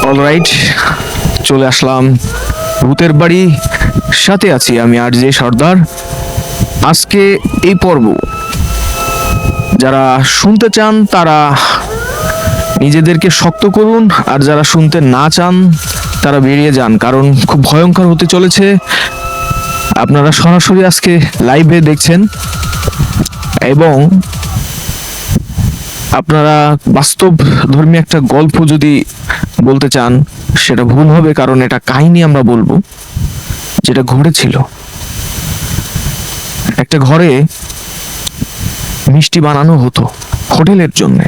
Alright, চলে আসলাম ভূতের বাড়ি। সাথে আছি আমি আরজে সর্দার। আজকে এই পর্ব যারা শুনতে চান তারা নিজেদেরকে শক্ত করুন, আর যারা শুনতে না চান তারা বেরিয়ে যান, কারণ খুব ভয়ঙ্কর হতে চলেছে। আপনারা সরাসরি আজকে লাইভে দেখছেন, এবং আপনারা বাস্তব ধর্মী একটা গল্প যদি বলতে চান সেটা ভুল হবে, কারণ এটা কাহিনী আমরা বলবো যেটা ঘটেছিল। একটা ঘরে মিষ্টি বানানো হতো হোটেলের জন্য।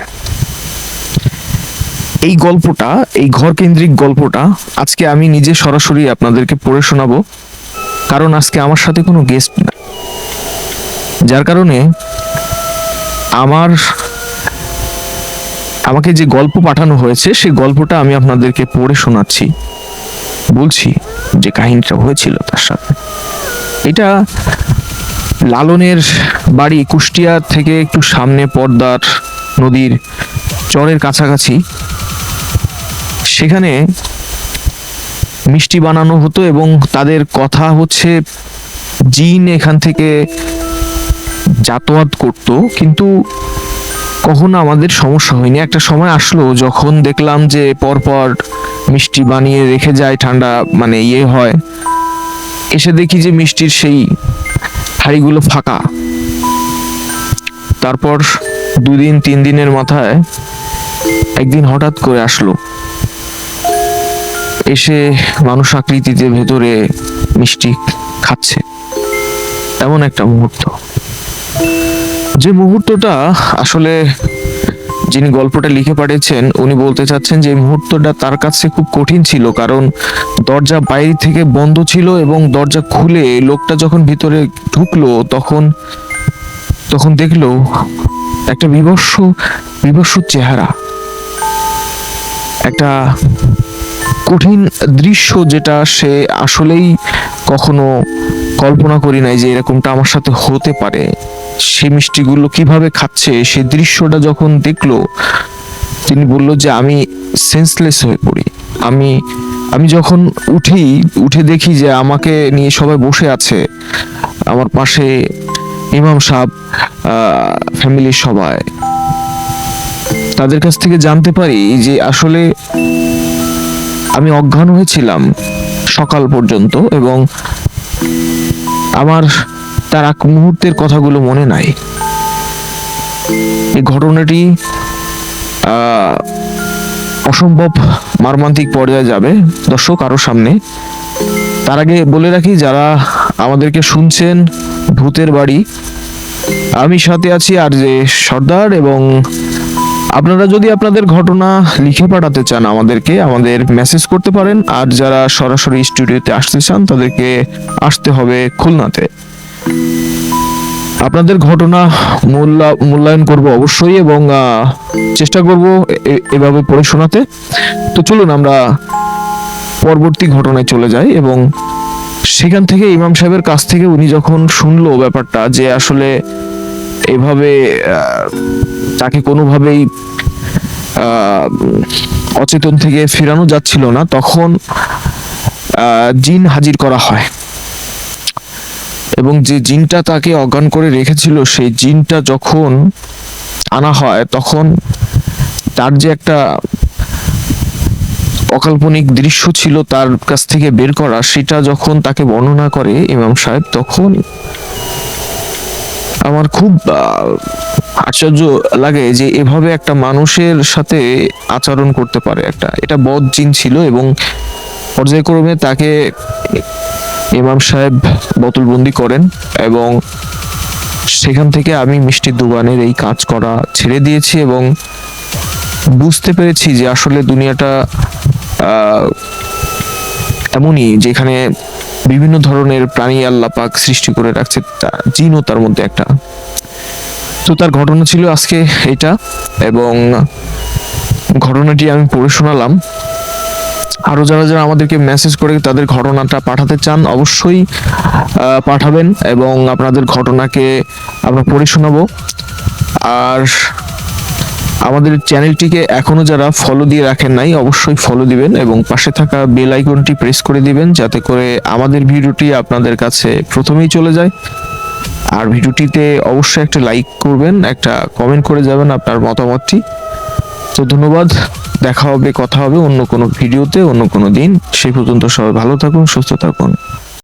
এই গল্পটা, এই ঘর কেন্দ্রিক গল্পটা আজকে আমি নিজে সরাসরি আপনাদেরকে পড়ে শোনাবো, কারণ আজকে আমার সাথে কোনো গেস্ট না, যার কারণে আমাকে যে গল্প পাঠানো হয়েছে সেই গল্পটা আমি আপনাদেরকে পড়ে শোনাচ্ছি, বলছি যে কাহিনীটা হয়েছিল তার সাথে। এটা লালনের বাড়ি কুষ্টিয়া থেকে একটু সামনে, পদ্মার নদীর চরের কাছাকাছি। সেখানে মিষ্টি বানানো হতো, এবং তাদের কথা হচ্ছে জিন এখান থেকে যাতায়াত করত, কিন্তু কখনো আমাদের সমস্যা হয়নি। একটা সময় আসলো যখন দেখলাম যে পরপর মিষ্টি বানিয়ে রেখে যায়, ঠান্ডা মানে হয়, এসে দেখি যে মিষ্টির সেই হাঁড়িগুলো ফাঁকা। তারপর 2-3 দিনের মাথায় একদিন হঠাৎ করে আসলো, এসে মানুষ আকৃতিতে ভেতরে মিষ্টি খাচ্ছে। এমন একটা মুহূর্ত, যে মুহূর্তটা আসলে যিনি গল্পটা লিখে পাঠিয়েছেন উনি বলতে চাচ্ছেন যে এই মুহূর্তটা তার কাছে খুব কঠিন ছিল, কারণ দরজা বাইরে থেকে বন্ধ ছিল, এবং দরজা খুলে লোকটা যখন ভিতরে ঢুকলো তখন দেখলো একটা বিভৎস চেহারা, একটা কঠিন দৃশ্য, যেটা সে আসলেই কখনো কল্পনা করি নাই যে এরকমটা আমার সাথে হতে পারে। সে মিষ্টিগুলো কিভাবে খাচ্ছে সেই দৃশ্যটা যখন দেখলো, তিনি বলল যে আমি সেন্সলেস হয়ে পড়ি। আমি যখন উঠে দেখি যে আমাকে নিয়ে সবাই বসে আছে, আমার পাশে ইমাম সাহেব, ফ্যামিলির সবাই। তাদের কাছ থেকে জানতে পারি যে আসলে আমি অজ্ঞান হয়েছিলাম সকাল পর্যন্ত, এবং আমার তার এক মুহূর্তের কথাগুলো মনে নাই। এই ঘটনাটি অসম্ভব মর্মান্তিক পর্যায়ে যাবে দর্শক আরো সামনে। তার আগে বলে রাখি, যারা আমাদেরকে শুনছেন, ভূতের বাড়ি, আমি সাথে আছি আরজে সর্দার, এবং আপনারা যদি আপনাদের ঘটনা লিখে পাঠাতে চান আমাদের মেসেজ করতে পারেন। আর যারা সরাসরি স্টুডিওতে আসতে চান তাদেরকে আসতে হবে খুলনাতে। আপনাদের ঘটনা মূল্যায়ন করব অবশ্যই, এবং চেষ্টা করব এভাবে পড়ে শোনাতে। তো চলুন আমরা পরবর্তী ঘটনায় চলে যাই। এবং সেখান থেকে ইমাম সাহেবের কাছ থেকে উনি যখন শুনলো ব্যাপারটা, যে আসলে এভাবে তাকে কোনোভাবেই অচেতন থেকে ফেরানো যাচ্ছিল না, তখন জিন হাজির করা হয়, এবং যে জিনটা তাকে অজ্ঞান করে রেখেছিল সেই জিনটা যখন আনা হয়, তখন তার যে একটা অকাল্পনিক দৃশ্য ছিল তার কাছ থেকে বের করা, সেটা যখন তাকে বর্ণনা করে ইমাম সাহেব, তখন আমার খুব আশ্চর্য লাগে যে এভাবে একটা মানুষের সাথে আচরণ করতে পারে এটা বদ জিন ছিল। এবং পর্যায়ক্রমে তাকে ইমাম সাহেব বোতলবন্দি করেন, এবং সেখান থেকে আমি মিষ্টির দোকানের এই কাজ করা ছেড়ে দিয়েছি, এবং বুঝতে পেরেছি যে আসলে দুনিয়াটা এমনই, যেখানে বিভিন্ন ধরনের প্রাণী আল্লাহ পাক সৃষ্টি করে রাখছে, জিনও তার মধ্যে একটা। তো তার ঘটনা ছিল আজকে এটা, এবং ঘটনাটি আমি পড়ে শোনালাম। আরো যারা আমাদেরকে মেসেজ করে তাদের ঘটনাটা পাঠাতে চান অবশ্যই পাঠাবেন, এবং আপনাদের ঘটনাকে আমরা পড়ে শোনাবো। আর আমাদের চ্যানেলটিকে এখনো যারা ফলো দিয়ে রাখেন নাই অবশ্যই ফলো দিবেন এবং পাশে থাকা বেল আইকনটি প্রেস করে দিবেন যাতে করে আমাদের ভিডিওটি আপনাদের কাছে প্রথমেই চলে যায়। আর ভিডিওটিতে অবশ্যই একটা লাইক করবেন, একটা কমেন্ট করে যাবেন আপনার মতামতটি। তো ধন্যবাদ, দেখা হবে, কথা হবে অন্য কোনো ভিডিওতে অন্য কোনো দিন। সেই পর্যন্ত সবাই ভালো থাকুন, সুস্থ থাকুন।